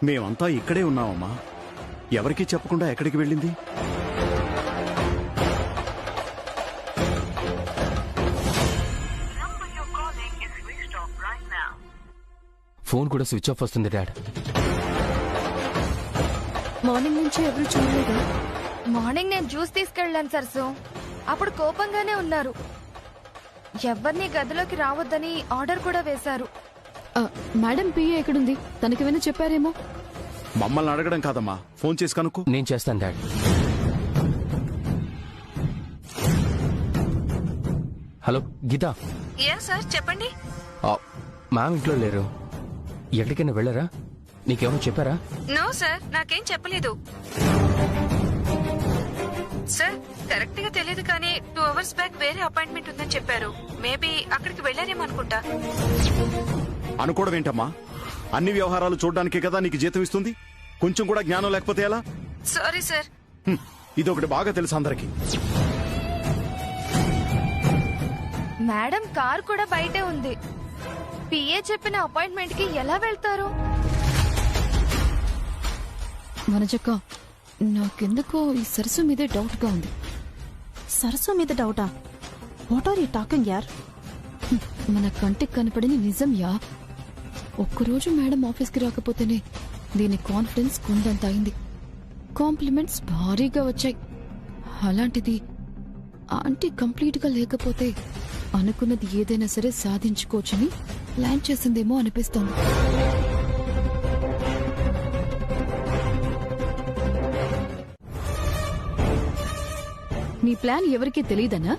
మేమంతా ఇక్కడే ఉన్నామమ్మా. ఎవరికీ చెప్పకుండా ఎక్కడికి వెళ్ళింది? ఫోన్ కూడా స్విచ్ ఆఫ్ వస్తుంది డాడ్. మార్నింగ్ నుంచి ఎవరు చూడలేదు. మార్నింగ్ నేను జ్యూస్ తీసుకెళ్ళాను సరసు. అప్పుడు కోపంగానే ఉన్నారు. ఎవరిని గదిలోకి రావద్దని ఆర్డర్ కూడా వేశారు. మేడం పిఏ ఎక్కడుంది? తనకేమైనా చెప్పారేమో. మమ్మల్ని అడగడం కాదమ్మా, ఫోన్ చేసి కనుక్కో. నేను చేస్తాను డాడ్. హలో గీతా. సార్ చెప్పండి. మ్యామ్ ఇంట్లో లేరు. ఎక్కడికైనా వెళ్ళారా? నీకేమైనా చెప్పారా? నో సార్, నాకేం చెప్పలేదు సార్. కరెక్ట్ గా తెలియదు కానీ 2 hours బ్యాక్ వేరే అపాయింట్మెంట్ ఉందని చెప్పారు. మేబీ అక్కడికి వెళ్ళారేమో అనుకుంటా. అనుకోవడం ఏంటమ్మా? అన్ని వ్యవహారాలు చూడడానికే కదా నీకు జీతం ఇస్తుంది. కొంచెం కూడా జ్ఞానం లేకపోతే ఎలా? Sorry sir. ఇదొకటి బాగా తెలుసు అందరికి. మేడం కార్ కూడా బయటే ఉంది. పిఏ చెప్పిన అపాయింట్మెంట్ కి ఎలా వెళ్తారు? వనజక్క, నాకెందుకో ఈ సరస్సు మీదే డౌట్ గా ఉంది. సరస్సు మీద డౌటా? వాట్ ఆర్ యూ టాకింగ్ యార్? మన కంటికి కనపడని నిజం యా. ఒక్కరోజు మేడం ఆఫీస్కి రాకపోతేనే దీని కాన్ఫిడెన్స్ కొండంత అయింది. కాంప్లిమెంట్స్ భారీగా వచ్చాయి. అలాంటిది ఆంటీ కంప్లీట్ గా లేకపోతే అనుకున్నది ఏదైనా సరే సాధించుకోవచ్చని ప్లాన్ చేసిందేమో అనిపిస్తోంది. నీ ప్లాన్ ఎవరికీ తెలియదనా?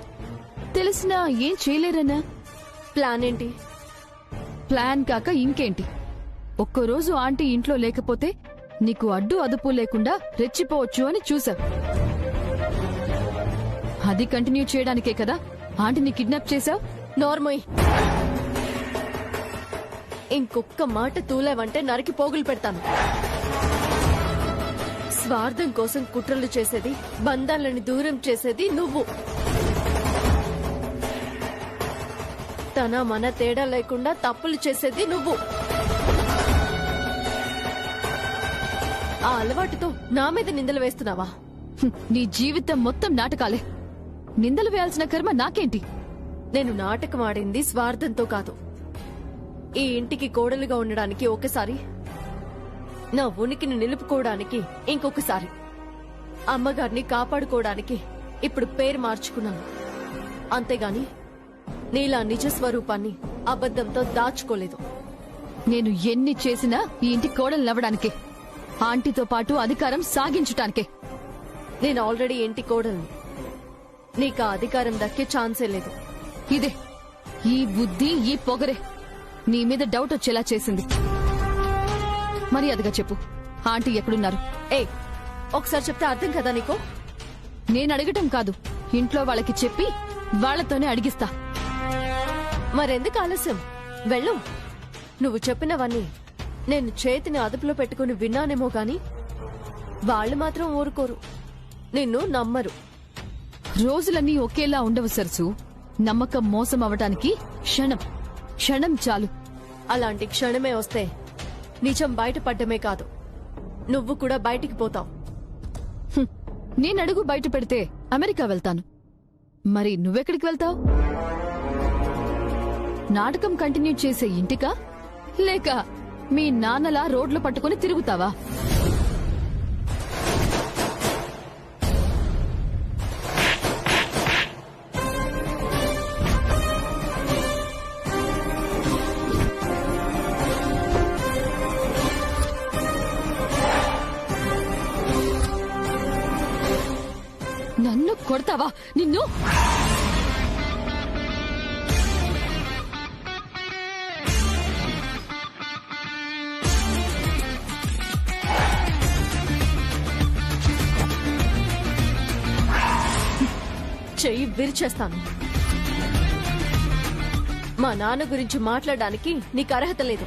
తెలిసినా ఏం చేయలేరనా? ప్లాన్ ఏంటి? ప్లాన్ కాక ఇంకేంటి? ఒక్కరోజు ఆంటీ ఇంట్లో లేకపోతే నీకు అడ్డు అదుపు లేకుండా రెచ్చిపోవచ్చు అని చూసావు. అది కంటిన్యూ చేయడానికే కదా ఆంటీని కిడ్నాప్ చేశావు. నార్మల్. ఇంకొక్క మాట తూలేవంటే నరికి పోగులు పెడతాను. స్వార్థం కోసం కుట్రలు చేసేది, బంధాలను దూరం చేసేది నువ్వు. తన మన తేడా లేకుండా తప్పులు చేసేది నువ్వు. ఆ అలవాటుతో నా మీద నిందలు వేస్తున్నావా? నీ జీవితం మొత్తం నాటకాలే. నిందలు వేయాల్సిన కర్మ నాకేంటి? నేను నాటకం ఆడింది స్వార్థంతో కాదు. ఈ ఇంటికి కోడలుగా ఉండడానికి ఒకసారి, నా ఉనికిని నిలుపుకోవడానికి ఇంకొకసారి, అమ్మగారిని కాపాడుకోవడానికి ఇప్పుడు పేరు మార్చుకున్నాను. అంతేగాని నీలా నిజ స్వరూపాన్ని అబద్ధంతో దాచుకోలేదు. నేను ఎన్ని చేసినా ఈ ఇంటి కోడలు నవ్వడానికే, ఆంటీతో పాటు అధికారం సాగించటానికే. నేను ఆల్రెడీ ఇంటి కోడల్ని. నీకు ఆ అధికారం దక్కే ఛాన్సే లేదు. ఇదే ఈ బుద్ధి, ఈ పొగరే నీ మీద డౌట్ వచ్చేలా చేసింది. మర్యాదగా చెప్పు, ఆంటీ ఎక్కడున్నారు? ఒకసారి చెప్తే అర్థం కదా నీకు? నేను అడగటం కాదు, ఇంట్లో వాళ్ళకి చెప్పి వాళ్లతోనే అడిగిస్తా. మరెందుకు ఆలస్యం? వెళ్ళు. నువ్వు చెప్పినవన్నీ నేను చేతిని అదుపులో పెట్టుకుని విన్నానేమో గాని వాళ్ళు మాత్రం ఊరుకోరు, నిన్ను నమ్మరు. రోజులన్నీ ఒకేలా ఉండవు సరసు. నమ్మకం మోసం అవటానికి క్షణం చాలు. అలాంటి క్షణమే వస్తే నిజం బయటపడ్డమే కాదు, నువ్వు కూడా బయటికి పోతావు. నేనడుగు బయట పెడితే అమెరికా వెళ్తాను. మరి నువ్వెక్కడికి వెళ్తావు? నాటకం కంటిన్యూ చేసే ఇంటికా, లేక మీ నాన్నలా రోడ్లు పట్టుకుని తిరుగుతావా? నన్ను కొడతావా? నిన్ను చెయ్యి విరిచేస్తాను. మా నాన్న గురించి మాట్లాడడానికి నీకు అర్హత లేదు.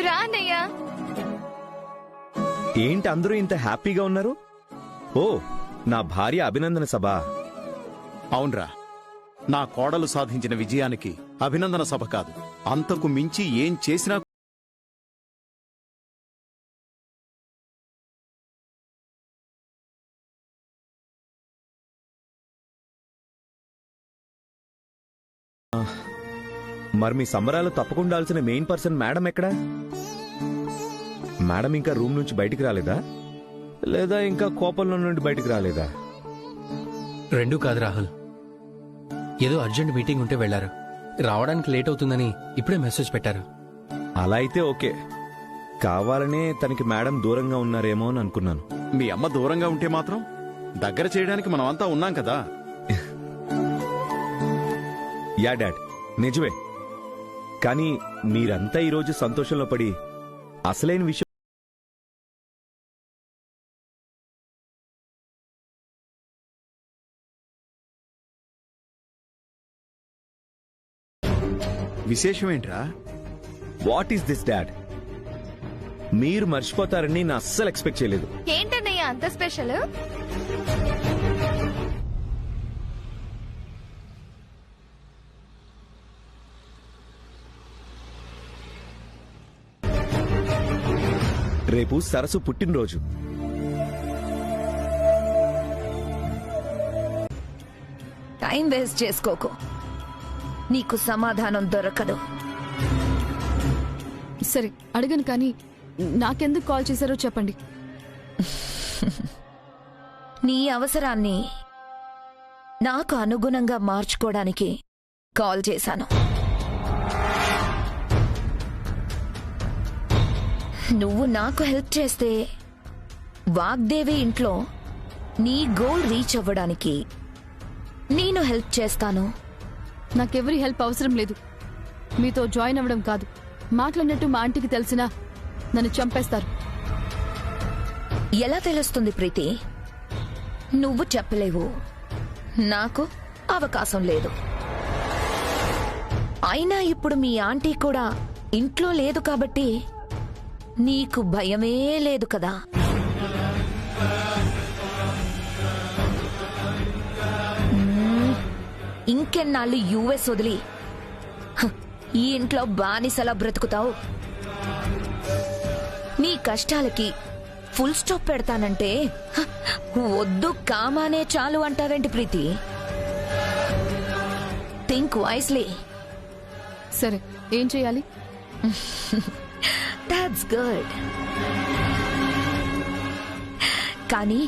రానయ్యా. ఏంటి అందరూ ఇంత హ్యాపీగా ఉన్నారు? ఓ, నా భార్య అభినందన సభ. అవునరా, నా కోడలు సాధించిన విజయానికి అభినందన సభ కాదు, అంతకు మించి ఏం చేసినా మరి మీ సంబరాలు తప్పకుండాల్సిన మెయిన్ పర్సన్ మేడం ఎక్కడా? మేడం ఇంకా రూమ్ నుంచి బయటికి రాలేదా, లేదా ఇంకా కోపంలో నుండి బయటికి రాలేదా? రెండూ కాదు రాహుల్, ఏదో అర్జెంట్ మీటింగ్ ఉంటే వెళ్లారు. రావడానికి లేట్ అవుతుందని ఇప్పుడే మెసేజ్ పెట్టారు. అలా అయితే ఓకే. కావాలనే తనకి మేడం దూరంగా ఉన్నారేమో అని అనుకున్నాను. మీ అమ్మ దూరంగా ఉంటే మాత్రం దగ్గర చేయడానికి మనమంతా ఉన్నాం కదా. యా డాడ్, నిజమే. కానీ మీరంతా ఈరోజు సంతోషంలో పడి అసలైన విషయం విశేషమేంట్రా? What is this dad? మీరు మర్చిపోతారని నేను అస్సలు ఎక్స్పెక్ట్ చేయలేదు. ఏంటన్నయ్య అంత స్పెషల్? రేపు సరస్సు పుట్టినరోజు. టైం వేస్ట్ చేసుకోకు, నీకు సమాధానం దొరకదు. సరే అడగను, కానీ నాకెందుకు కాల్ చేశారో చెప్పండి. నీ అవసరాన్ని నాకు అనుగుణంగా మార్చుకోవడానికి కాల్ చేశాను. నువ్వు నాకు హెల్ప్ చేస్తే వాగ్దేవి ఇంట్లో నీ గోల్ రీచ్ అవ్వడానికి నేను హెల్ప్ చేస్తాను. నాకెవరి హెల్ప్ అవసరం లేదు. మీతో జాయిన్ అవ్వడం కాదు, మాట్లాడినట్టు మా ఆంటీకి తెలిసినా నన్ను చంపేస్తారు. ఎలా తెలుస్తుంది ప్రీతి? నువ్వు చెప్పలేవు, నాకు అవకాశం లేదు. అయినా ఇప్పుడు మీ ఆంటీ కూడా ఇంట్లో లేదు కాబట్టి నీకు భయమే లేదు కదా. ఇంకెన్నాళ్ళు యుఎస్ వదిలి ఈ ఇంట్లో బానిసలా బ్రతుకుతావు? నీ కష్టాలకి ఫుల్ స్టాప్ పెడతానంటే వద్దు కామానే చాలు అంటావేంటి ప్రీతి? Think wisely. సరే ఏం చేయాలి? That's good. కానీ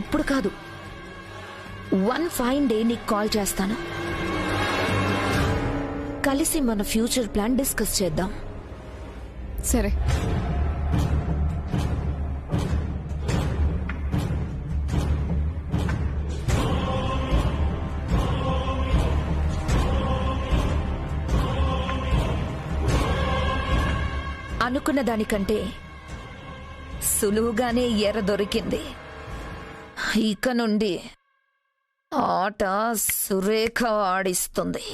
ఇప్పుడు కాదు, వన్ ఫైన్ డే నీకు కాల్ చేస్తాను. కలిసి మన ఫ్యూచర్ ప్లాన్ డిస్కస్ చేద్దాం. సరే. అనుకున్న దానికంటే సులువుగానే ఎర్ర దొరికింది. ఇక నుండి ఆట సురేఖ ఆడిస్తుంది.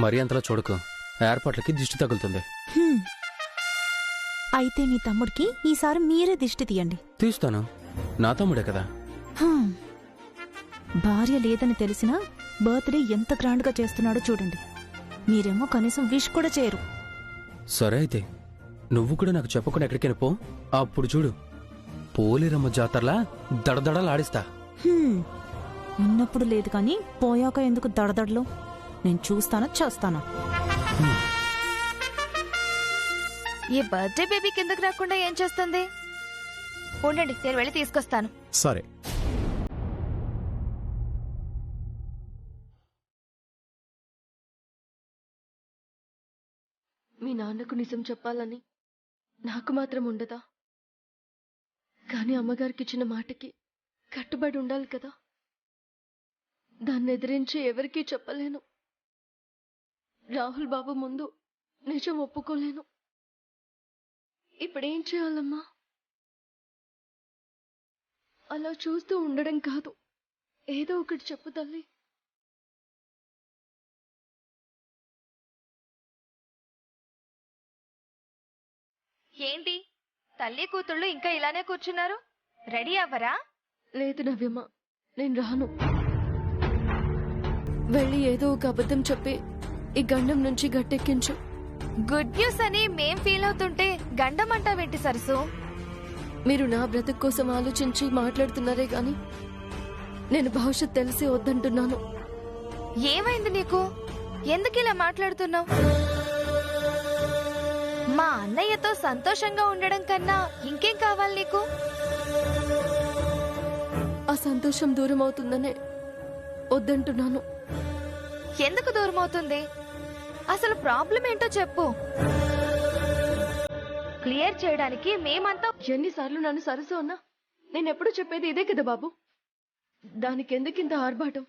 మరీ అంతలా చూడకు, ఏర్పాట్లకి దిష్టి తగులుతుంది. అయితే మీ తమ్ముడికి ఈసారి మీరే దిష్టి తీయండి. తీస్తాను, నా తమ్ముడే కదా. హ్మ్. భార్య లేదని తెలిసినా బర్త్డే ఎంత గ్రాండ్ గా చేస్తున్నాడో చూడండి. మీరేమో కనీసం విష్ కూడా చేయరు. సరే అయితే నువ్వు కూడా నాకు చెప్పకుండా ఎక్కడికైనా పో, అప్పుడు చూడు పోలేరమ్మ జాతరలా దడదడలాడిస్తా. హ్మ్. ఉన్నప్పుడు లేదు కానీ పోయాక ఎందుకు దడదడలు? నేను చూస్తానా చేస్తానా? ఈ బర్త్డే బేబీ కిందకు రాకుండా ఏం చేస్తుంది? ఉండండి, నేను వెళ్ళి తీసుకొస్తాను. సరే. మీ నాన్నకు నిజం చెప్పాలని నాకు మాత్రం ఉండదా? కానీ అమ్మగారికి ఇచ్చిన మాటకి కట్టుబడి ఉండాలి కదా. దాన్ని ఎదిరించి ఎవరికీ చెప్పలేను. రాహుల్ బాబు ముందు నిజం ఒప్పుకోలేను. ఇప్పుడేం చేయాలమ్మా? అలా చూస్తూ ఉండడం కాదు, ఏదో ఒకటి చెప్పు తల్లి. ఏంటి తల్లి కూతుళ్ళు ఇంకా ఇలానే కూర్చున్నారు? రెడీ అవ్వరా? లేదు నవ్యమ్మ, నేను రాను. వెళ్ళి ఏదో ఒక అబద్ధం చెప్పి ఈ గండం నుంచి గట్టెక్కించు. గుడ్ న్యూస్ అని మేం ఫీల్ అవుతుంటే గండం అంటావేంటి సరసు? మీరు నా బ్రతుకు కోసం ఆలోచించి మాట్లాడుతున్నారే గాని నేను భవిష్యత్ తెలిసి వద్దంటున్నాను. ఏమైంది నీకు? ఎందుకు ఇలా మాట్లాడుతున్నావు? మా అన్నయ్యతో సంతోషంగా ఉండడం కన్నా ఇంకేం కావాలి నీకు? ఆ సంతోషం దూరం అవుతుందనే వద్దంటున్నాను. ఎందుకు దూరం అవుతుంది? అసలు ప్రాబ్లం ఏంటో చెప్పు. క్లియర్ చేయడానికి మేమంతా ఎన్నిసార్లు నన్ను సరసు అన్నా నేనెప్పుడు చెప్పేది ఇదే కదా బాబు. దానికి ఎందుకింత ఆర్భాటం?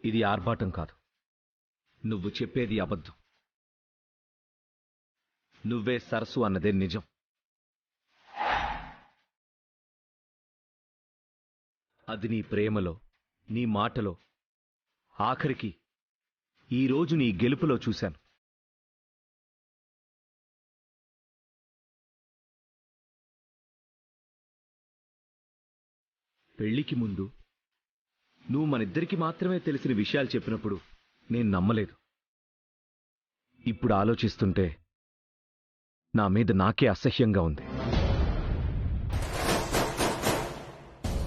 ఇది ఆర్భాటం కాదు, నువ్వు చెప్పేది అబద్ధం. నువ్వే సరస్సు అన్నదే నిజం. అది నీ ప్రేమలో, నీ మాటలో, ఆఖరికి ఈరోజు నీ గెలుపులో చూశాను. పెళ్లికి ముందు నువ్వు మనిద్దరికి మాత్రమే తెలిసిన విషయాలు చెప్పినప్పుడు నేను నమ్మలేదు. ఇప్పుడు ఆలోచిస్తుంటే నా మీద నాకే అసహ్యంగా ఉంది.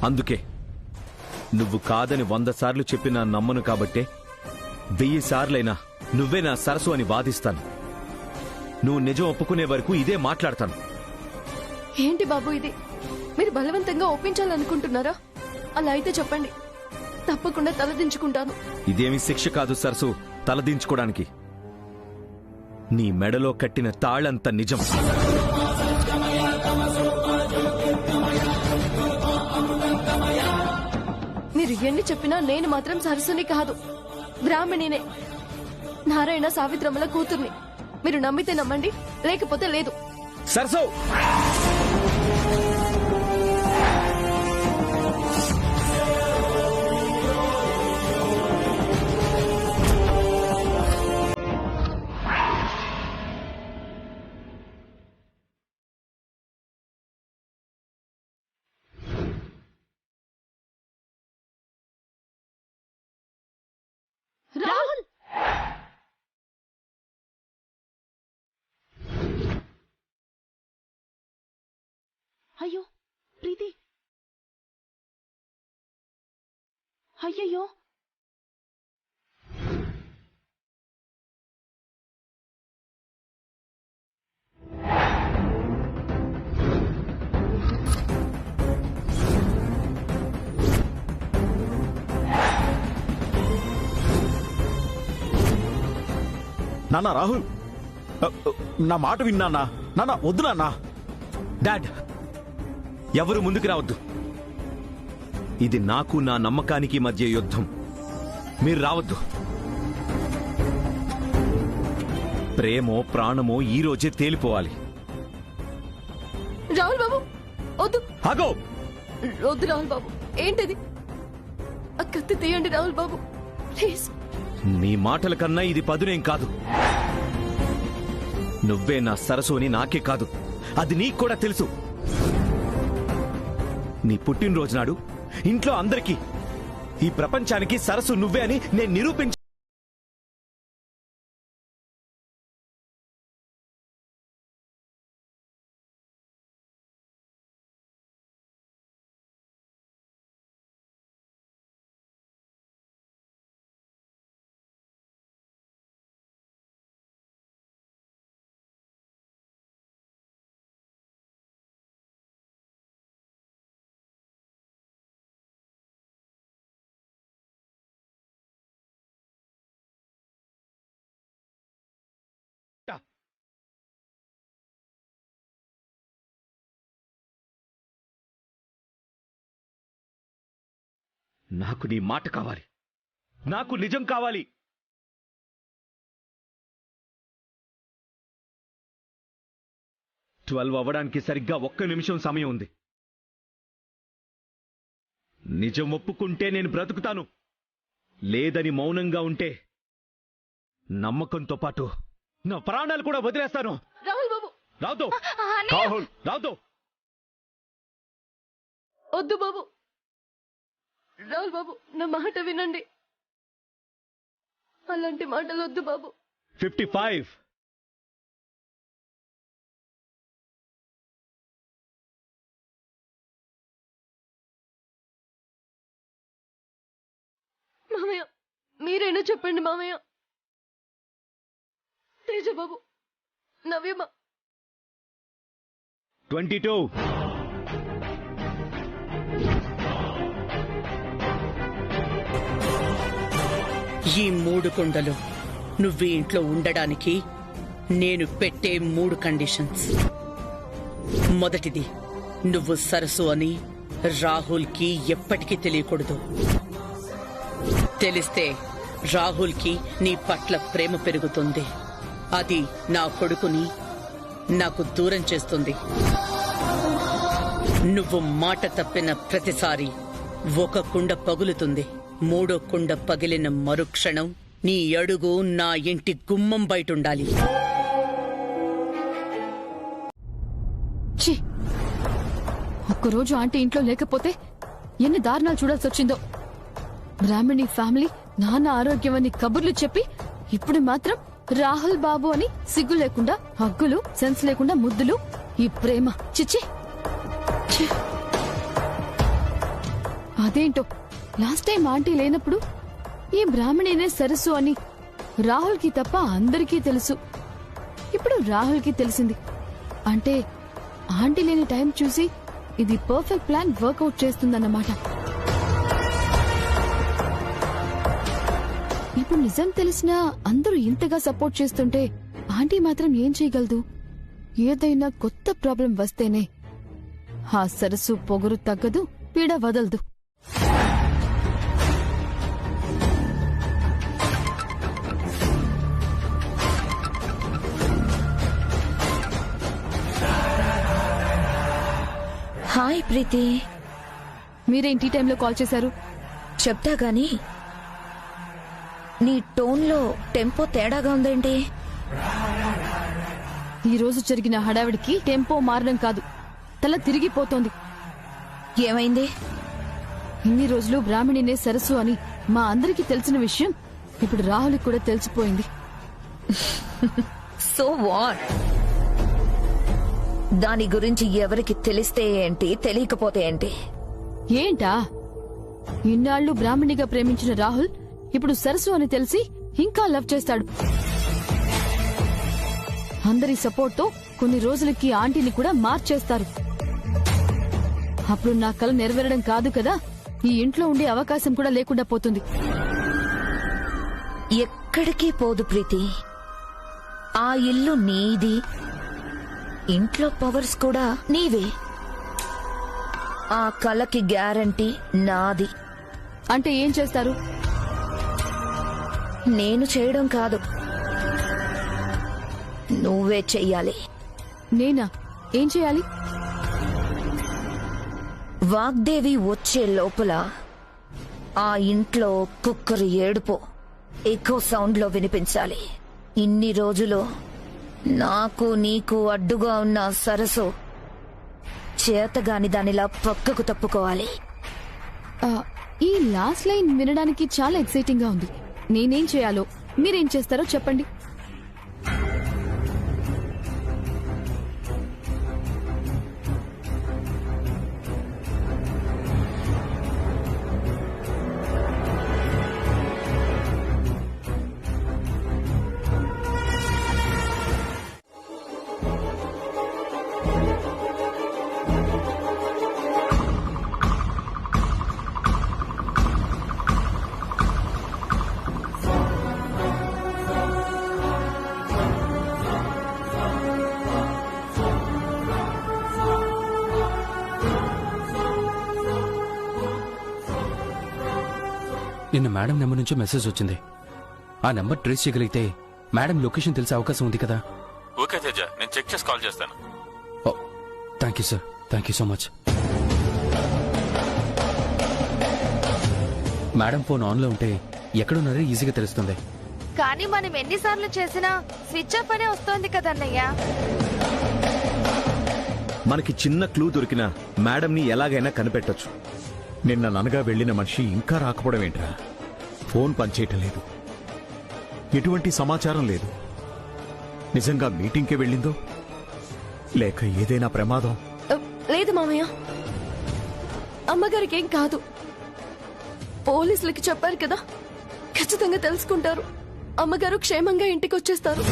అందుకే నువ్వు కాదని 100 సార్లు చెప్పినా నమ్మను కాబట్టే 1000 సార్లైనా నువ్వే నా సరస్సు అని వాదిస్తాను. నువ్వు నిజం ఒప్పుకునే వరకు ఇదే మాట్లాడతాను. ఏంటి బాబు ఇది? మీరు బలవంతంగా ఒప్పించాలనుకుంటున్నారా? అలా అయితే చెప్పండి, తప్పకుండా తలదించుకుంటాను. ఇదేమి శిక్ష కాదు సరస్సు తలదించుకోవడానికి. నీ మెడలో కట్టిన తాళంత నిజం. మీరు ఎన్ని చెప్పినా నేను మాత్రం సరస్సుని కాదు, బ్రాహ్మణినే. నారాయణ సావిత్రమ్మల కూతుర్ని. మీరు నమ్మితే నమ్మండి, లేకపోతే లేదు. సరస్సు! రాహుల్! అయ్యో ప్రీతి, అయ్యయ్యో. నాన్న రాహుల్, నా మాట విన్నా నాన్న. వద్దు నాన్న. డాడ్, ఎవరు ముందుకు రావద్దు. ఇది నాకు నా నమ్మకానికి మధ్య యుద్ధం. మీరు రావద్దు. ప్రేమో ప్రాణమో ఈ రోజే తేలిపోవాలి. రాహుల్ బాబు వద్దు. ఆగో! వద్దు రాహుల్ బాబు. ఏంటిది? ఆ కత్తి తీయండి రాహుల్ బాబు, ప్లీజ్. నీ మాటల కన్నా ఇది పదునేం కాదు. నువ్వే నా సరస్సు అని నాకే కాదు, అది నీకు కూడా తెలుసు. నీ పుట్టినరోజు నాడు ఇంట్లో అందరికీ, ఈ ప్రపంచానికి సరస్సు నువ్వే అని నేను నిరూపించ నాకు నీ మాట కావాలి, నాకు నిజం కావాలి. ట్వెల్వ్ అవ్వడానికి సరిగ్గా 1 నిమిషం సమయం ఉంది. నిజం ఒప్పుకుంటే నేను బ్రతుకుతాను, లేదని మౌనంగా ఉంటే నమ్మకంతో పాటు నా ప్రాణాలు కూడా వదిలేస్తాను. రాహుల్ బాబు, రావుతో రాహుల్, రావుతో వద్దు బాబు. రాహుల్ బాబు, నా మాట వినండి. అలాంటి మాటలు వద్దు బాబు. 55. మామయ్య, మీరైనా చెప్పండి మామయ్య. తేజ బాబు, నవ్యమా, 22. ఈ 3 కుండలు నువ్వు ఇంట్లో ఉండడానికి నేను పెట్టే 3 కండిషన్స్. మొదటిది, నువ్వు సరసు అని రాహుల్కి ఎప్పటికీ తెలియకూడదు. తెలిస్తే రాహుల్కి నీ పట్ల ప్రేమ పెరుగుతుంది. అది నా కొడుకుని నాకు దూరం చేస్తుంది. నువ్వు మాట తప్పిన ప్రతిసారి 1 కుండ పగులుతుంది. 3వ కుండ పగిలిన మరుక్షణం నీ అడుగు నా ఇంటి గుమ్మం బయటుండాలి. ఛీ! ఒక్కరోజు ఆంటీ ఇంట్లో లేకపోతే ఎన్ని దారుణాలు చూడాల్సి వచ్చిందో. బ్రాహ్మణి ఫ్యామిలీ నాన్న ఆరోగ్యం అని కబుర్లు చెప్పి ఇప్పుడు మాత్రం రాహుల్ బాబు అని సిగ్గు లేకుండా హగ్గులు, సెన్స్ లేకుండా ముద్దులు, ఈ ప్రేమ చిచ్చి. ఛీ! అదేంటో లాస్ట్ టైం ఆంటీ లేనప్పుడు ఈ బ్రాహ్మణినే సరస్సు అని రాహుల్కి తప్ప అందరికీ తెలుసు. ఇప్పుడు రాహుల్కి తెలిసింది అంటే ఆంటీ లేని టైం చూసి ఇది పర్ఫెక్ట్ ప్లాన్ వర్కౌట్ చేస్తుందన్నమాట. ఇప్పుడు నిజం తెలిసినా అందరూ ఇంతగా సపోర్ట్ చేస్తుంటే ఆంటీ మాత్రం ఏం చేయగలదు? ఏదైనా కొత్త ప్రాబ్లం వస్తేనే ఆ సరస్సు పొగరు తగ్గదు, పీడ వదలదు. హాయ్ ప్రీతి. మీరేంటి టైంలో కాల్ చేశారు? చెప్తా గాని నీ టోన్లో టెంపో తేడాగా ఉందేంటి? ఈ రోజు జరిగిన హడావిడికి టెంపో మారడం కాదు, తల తిరిగిపోతోంది. ఏమైంది? ఇన్ని రోజులు బ్రాహ్మణినే సరస్సు అని మా అందరికీ తెలిసిన విషయం ఇప్పుడు రాహుల్కి కూడా తెలిసిపోయింది. So what? దాని గురించి ఎవరికి తెలిస్తే ఏంటి, తెలియకపోతే ఏంటి? ఏంటా? ఇన్నాళ్లు బ్రాహ్మణిగా ప్రేమించిన రాహుల్ ఇప్పుడు సరస్సు అని తెలిసి ఇంకా లవ్ చేస్తాడు. అందరి సపోర్ట్ తో కొన్ని రోజులకి ఆంటీని కూడా మార్చేస్తారు. అప్పుడు నా కల నెరవేరడం కాదు కదా, ఈ ఇంట్లో ఉండే అవకాశం కూడా లేకుండా పోతుంది. ఎక్కడికి పోదు ప్రీతి. ఆ ఇల్లు నీది, ఇంట్లో పవర్స్ కూడా నీవే. ఆ కలకి గ్యారంటీ నాది. అంటే ఏం చేస్తారు? నేను చేయడం కాదు, నువ్వే చెయ్యాలి. నేనా? ఏం చేయాలి? వాగ్దేవి వచ్చే లోపల ఆ ఇంట్లో కుక్కరు ఏడుపు ఎకో సౌండ్ లో వినిపించాలి. ఇన్ని రోజులు నాకు నీకు అడ్డుగా ఉన్న సరస్సు చేతగాని దానిలా పక్కకు తప్పుకోవాలి. ఈ లాస్ట్ లైన్ వినడానికి చాలా ఎక్సైటింగ్ గా ఉంది. నేనేం చేయాలో మీరేం చేస్తారో చెప్పండి. నిన్న మేడం నెంబర్ నుంచి మెసేజ్ వచ్చింది. ఆ నెంబర్ ట్రేస్ చేయగలిగితే మేడం లొకేషన్ తెలిసే అవకాశం ఉంది కదా. ఓకే తేజ, నేను చెక్ చేసి కాల్ చేస్తాను. Thank you sir, thank you so much. Madam phone ఆన్లో ఉంటే ఎక్కడున్నారో ఈజీగా తెలుస్తుంది. కానీ మనం ఎన్నిసార్లు చేసినా స్విచ్ ఆఫ్ అనే వస్తోంది కదన్నయ్య. మనకి చిన్న క్లూ దొరికినా మేడంని ఎలాగైనా కనిపెట్టొచ్చు. నిన్న ననగా వెళ్లిన మనిషి ఇంకా రాకపోవడం ఏంట్రా? ఫోన్ పనిచేయటం లేదు, ఎటువంటి సమాచారం లేదు. నిజంగా మీటింగ్కే వెళ్ళిందో లేక ఏదైనా ప్రమాదం? లేదు మామయ్య, అమ్మగారికి ఏం కాదు. పోలీసులకి చెప్పారు కదా, ఖచ్చితంగా తెలుసుకుంటారు. అమ్మగారు క్షేమంగా ఇంటికి వచ్చేస్తారు.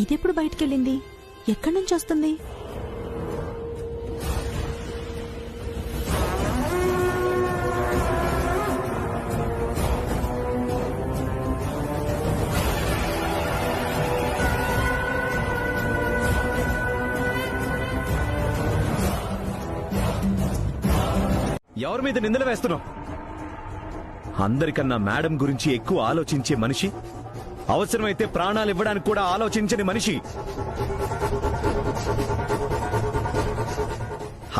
ఇదెప్పుడు బయటికెళ్ళింది? ఎక్కడి నుంచి వస్తుంది? ఎవరి మీద నిందలు వేస్తున్నావు? అందరికన్నా మేడం గురించి ఎక్కువ ఆలోచించే మనిషి, అవసరమైతే ప్రాణాలు ఇవ్వడానికి కూడా ఆలోచించని మనిషి.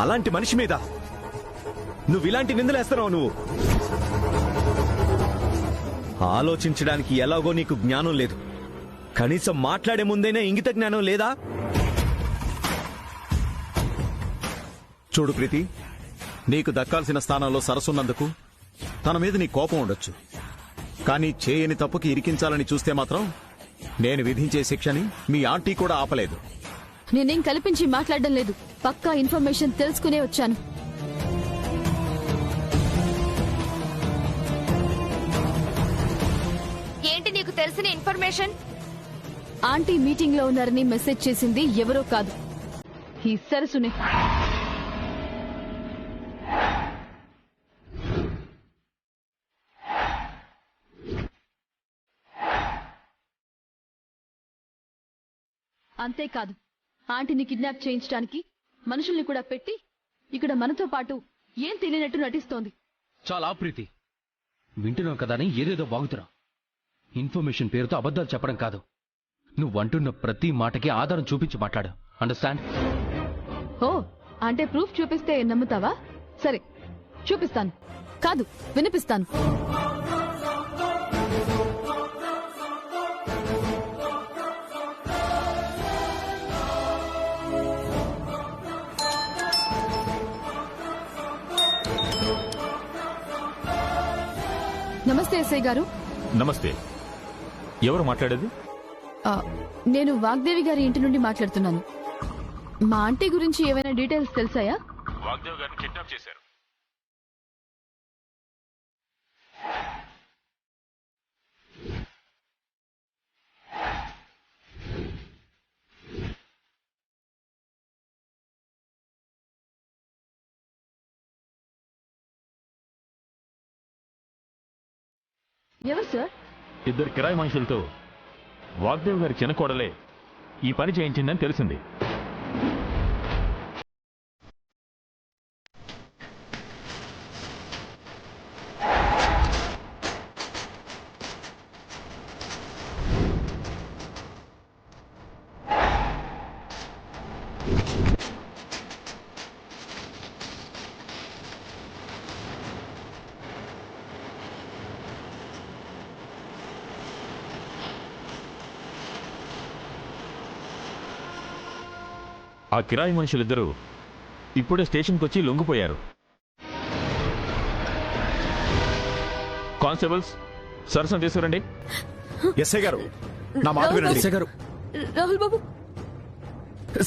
అలాంటి మనిషి మీద నువ్వు ఇలాంటి నిందలేస్తున్నావు. నువ్వు ఆలోచించడానికి ఎలాగో నీకు జ్ఞానం లేదు. కనీసం మాట్లాడే ముందైనా ఇంగిత జ్ఞానం లేదా? చూడు ప్రీతి, నీకు దక్కాల్సిన స్థానంలో సరసున్నందుకు తన మీద నీ కోపం ఉండొచ్చు. కానీ చేయని తప్పుకి ఇరికించాలని చూస్తే మాత్రం నేను విధించే శిక్షని మీ ఆంటీ కూడా ఆపలేదు. నేనేం కల్పించి మాట్లాడడం లేదు, పక్కా ఇన్ఫర్మేషన్ తెలుసుకునే వచ్చాను. ఏంటి నీకు తెలిసిన ఇన్ఫర్మేషన్? ఆంటీ మీటింగ్ లో ఉన్నారని మెసేజ్ చేసింది ఎవరో కాదు, ఈ సరసునే. అంతేకాదు, ఆంటీని కిడ్నాప్ చేయించడానికి మనుషుల్ని కూడా పెట్టి ఇక్కడ మనతో పాటు ఏం తెలియనట్టు నటిస్తోంది. చాలా ప్రీతి, వింటున్నావు కదా అని ఏదేదో బాగుతురా. ఇన్ఫర్మేషన్ పేరుతో అబద్ధాలు చెప్పడం కాదు, నువ్వు అంటున్న ప్రతి మాటకి ఆధారం చూపించి మాట్లాడు. అండర్స్టాండ్? ఓ, అంటే ప్రూఫ్ చూపిస్తే నమ్ముతావా? సరే, చూపిస్తాను. కాదు, వినిపిస్తాను. నమస్తే ఎస్ఐ గారు. నమస్తే. ఎవరు మాట్లాడేది? నేను వాగ్దేవి గారి ఇంటి నుండి మాట్లాడుతున్నాను. మా ఆంటీ గురించి ఏమైనా డీటెయిల్స్ తెలుసాయా? వాగ్దేవి గారిని కిడ్నాప్ చేశారు. ఎవరు సార్? ఇద్దరు కిరాయి మనుషులతో వాగ్దేవ్ గారి చిన్న కోడలే ఈ పని చేయించిందని తెలిసింది. ఆ కిరాయి మనుషులిద్దరూ ఇప్పుడే స్టేషన్కి వచ్చి లొంగిపోయారు. కానిస్టేబుల్స్, సరసన తీసుకురండి. ఎస్ఐ గారు, నా మాట వినండి. ఎస్ఐ గారు, రాహుల్ బాబు,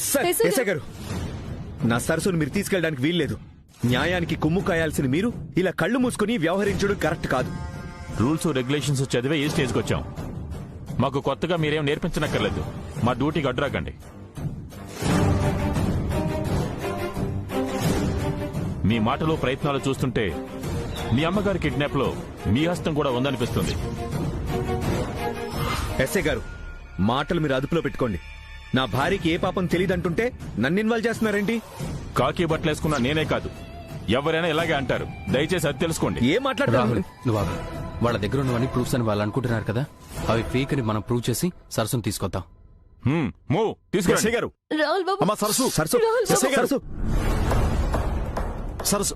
సార్, ఎస్ఐ గారు, నా సరస్సును మీరు తీసుకెళ్ళడానికి వీల్లేదు. న్యాయానికి కుమ్ము కాయాల్సిన మీరు ఇలా కళ్ళు మూసుకుని వ్యవహరించడం కరెక్ట్ కాదు. రూల్స్ రెగ్యులేషన్స్ చదివే ఈ స్టేజ్కి వచ్చాం. మాకు కొత్తగా మీరేం నేర్పించనక్కర్లేదు. మా డ్యూటీకి అడ్డురాకండి. మీ మాటలు ప్రయత్నాలు చూస్తుంటే మీ అమ్మగారి కిడ్నాప్ లో మీ హస్తం కూడా ఉందనిపిస్తుంది. ఎస్ఐ గారు, మాటలు మీరు అదుపులో పెట్టుకోండి. నా భార్యకి ఏ పాపం తెలియదంటుంటే నన్ను ఇన్వాల్వ్ చేస్తున్నారేంటి? కాకి బట్టలేసుకున్న నేనే కాదు, ఎవరైనా ఇలాగే అంటారు. దయచేసి అది తెలుసుకోండి. ఏం మాట్లాడుతున్నారు? రాహుల్, నువ్వు ఆగు. వాళ్ళ దగ్గర ఉన్నవన్నీ ప్రూఫ్స్ అని వాళ్ళు అనుకుంటున్నారు కదా, అవి ఫేక్ అని మనం ప్రూవ్ చేసి సరస్సును తీసుకొద్దాం. మూవ్, తీసుకురండి. ఎస్ఐ గారు, రాహుల్ బాబు, అమ్మా సరస్సు, సరస్సు, ఎస్ఐ గారు, సరస్సు. సరస్సు,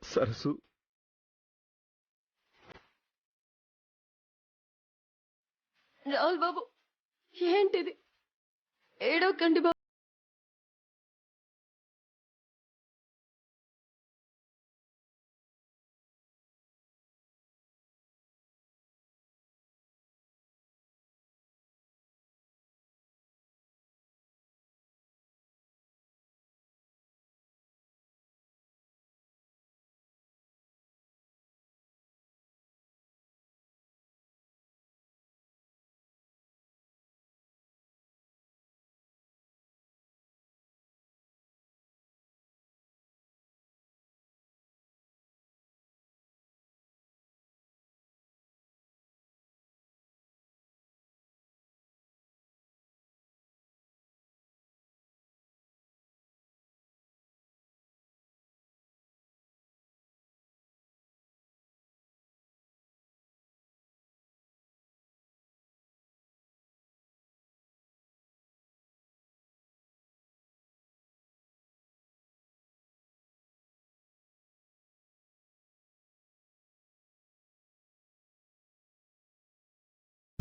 సరస్సు, రాహుల్ బాబు, ఏంటిది? ఏడవకండి బాబు.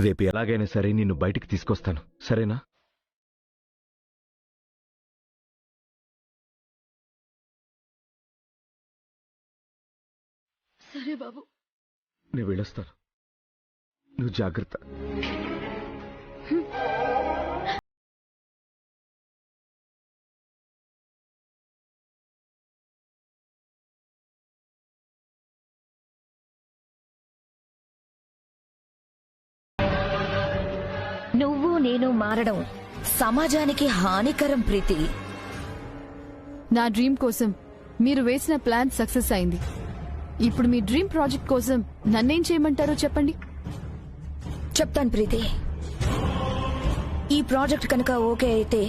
రేపు ఎలాగైనా సరే నిన్ను బయటికి తీసుకొస్తాను, సరేనా? సరే బాబు. నేను వెళ్ళొస్తాను, నువ్వు జాగ్రత్త. నువ్వు నేను మారడం సమాజానికి హానికరం ప్రీతి. నా డ్రీమ్ కోసం మీరు వేసిన ప్లాన్ సక్సెస్ అయింది. ఇప్పుడు మీ డ్రీమ్ ప్రాజెక్ట్ కోసం నన్నేం చేయమంటారో చెప్పండి. చెప్తాను ప్రీతి. ఈ ప్రాజెక్ట్ కనుక ఓకే అయితే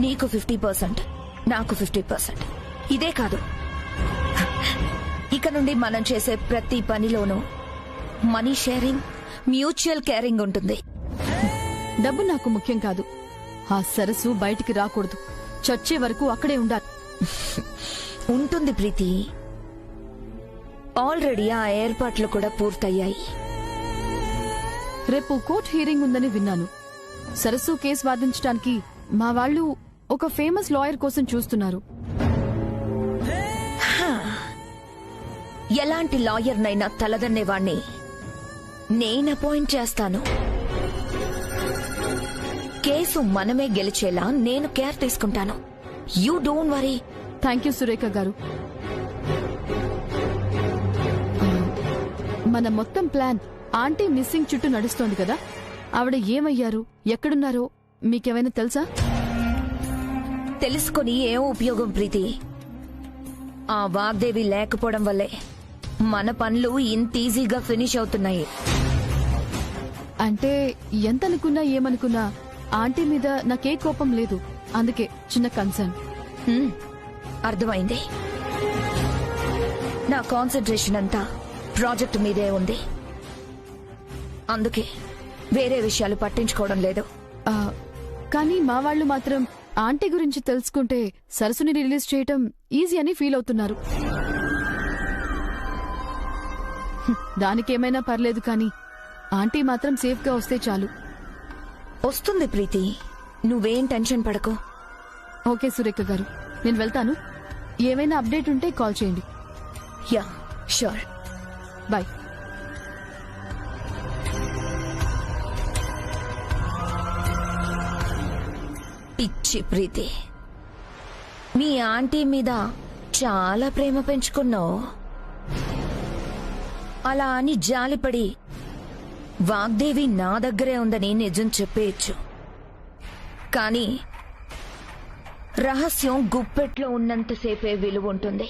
నీకు 50%, నాకు 50%. ఇదే కాదు, ఇక నుండి మనం చేసే ప్రతి పనిలోనూ మనీ షేరింగ్, మ్యూచువల్ కేరింగ్ ఉంటుంది. డబ్బు నాకు ముఖ్యం కాదు. ఆ సరస్సు బయటికి రాకూడదు. చచ్చే వరకు అక్కడే ఉండాలి. ఉంటుంది ప్రీతి. ఆల్రెడీ ఆ ఏర్పాట్లు కూడా పూర్తయ్యాయి. రేపు కోర్ట్ హీరింగ్ ఉందని విన్నాను. సరస్సు కేసు వాదించడానికి మా వాళ్ళు ఒక ఫేమస్ లాయర్ కోసం చూస్తున్నారు. ఎలాంటి లాయర్నైనా తలదన్నేవాణ్ణి నేను అపాయింట్ చేస్తాను. కేసు మనమే గెలిచేలా నేను కేర్ తీసుకుంటాను. You don't worry. Thank you Surekha గారు. మన మొత్తం ప్లాన్ ఆంటీ మిస్సింగ్ చుట్టూ నడుస్తోంది కదా, ఆవిడ ఏమయ్యారు, ఎక్కడున్నారో మీకేమైనా తెలుసా? తెలుసుకొని ఏం ఉపయోగం ప్రీతి? ఆ వాగ్దేవి లేకపోవడం వల్లే మన పనులు ఇంత ఈజీగా ఫినిష్ అవుతున్నాయి. అంటే ఎంతనుకున్నా ఏమనుకున్నా ఆంటీ మీద నాకే కోపం లేదు, అందుకే చిన్న కన్సర్న్. అర్థమైంది. నా కాన్సంట్రేషన్ అంతా ప్రాజెక్ట్ మీదే ఉంది, అందుకే వేరే విషయాలు పట్టించుకోవడం లేదు. కానీ మా వాళ్ళు మాత్రం ఆంటీ గురించి తెలుసుకుంటే సరస్సుని రిలీజ్ చేయటం ఈజీ అని ఫీల్ అవుతున్నారు. దానికేమైనా పర్లేదు కానీ ఆంటీ మాత్రం సేఫ్ గా వస్తే చాలు. వస్తుంది ప్రీతి, నువ్వేం టెన్షన్ పడకు. ఓకే సురేఖ గారు, నేను వెళ్తాను. ఏమైనా అప్డేట్ ఉంటే కాల్ చేయండి. Yeah sure, bye. పిచ్చి ప్రీతి, మీ ఆంటీ మీద చాలా ప్రేమ పెంచుకున్నావు. అలా అని జాలిపడి వాగ్దేవి నా దగ్గరే ఉందని నిజం చెప్పేయచ్చు, కానీ రహస్యం గుప్పెట్లో ఉన్నంతసేపే విలువ ఉంటుంది.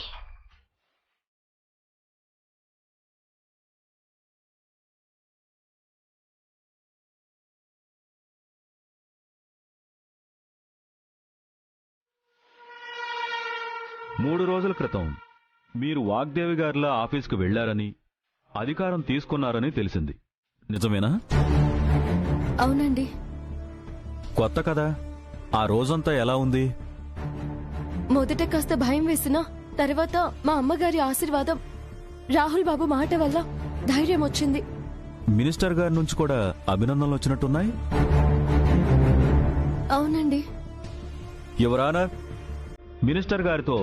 మూడు రోజుల క్రితం మీరు వాగ్దేవి గారిలా ఆఫీస్కు వెళ్లారని, అధికారం తీసుకున్నారని తెలిసింది. నిజమేనా? అవునండి. కొత్త కదా, ఆ రోజంతా ఎలా ఉంది? మొదట కాస్త భయం వేసినా తర్వాత మా అమ్మగారి ఆశీర్వాదం, రాహుల్ బాబు మాట వల్ల ధైర్యం వచ్చింది. మినిస్టర్ గారి నుంచి కూడా అభినందనలు వచ్చినట్టున్నాయి. అవునండి. యువర్ ఆనర్, మినిస్టర్ గారితో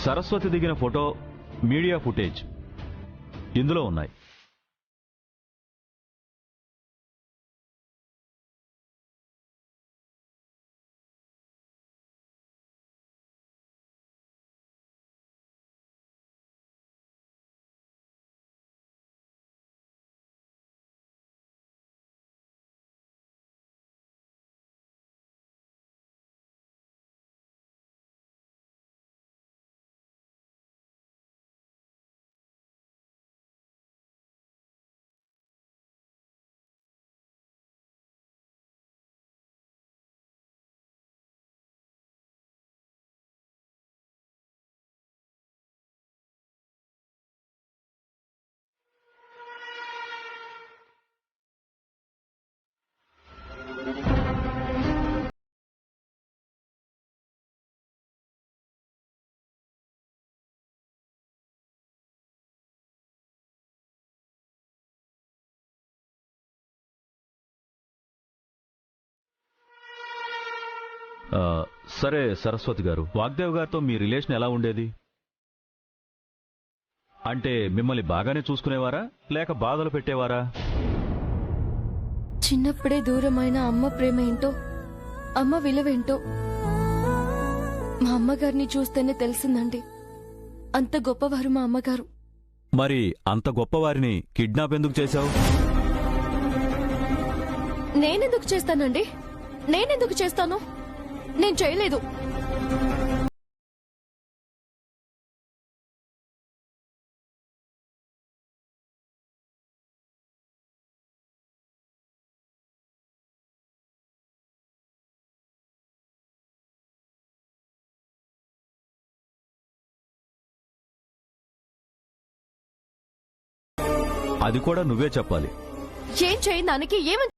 సరస్వతి దిగిన ఫోటో, మీడియా ఫుటేజ్ ఇందులో ఉన్నాయి. సరే సరస్వతి గారు, వాగ్దేవ్ గారితో మీ రిలేషన్ ఎలా ఉండేది? అంటే మిమ్మల్ని బాగానే చూసుకునేవారా లేక బాధలు పెట్టేవారా? చిన్నప్పుడే దూరమైన అమ్మ ప్రేమ ఏంటో, అమ్మ విలువేంటో మా అమ్మగారిని చూస్తేనే తెలిసిందండి. అంత గొప్పవారు మా అమ్మగారు. మరి అంత గొప్పవారిని కిడ్నాప్ ఎందుకు చేశావు? నేనెందుకు చేస్తానండి? నేనెందుకు చేస్తాను? నేను చేయలేదు. అది కూడా నువ్వే చెప్పాలి. ఏం చేయడానికి ఏమని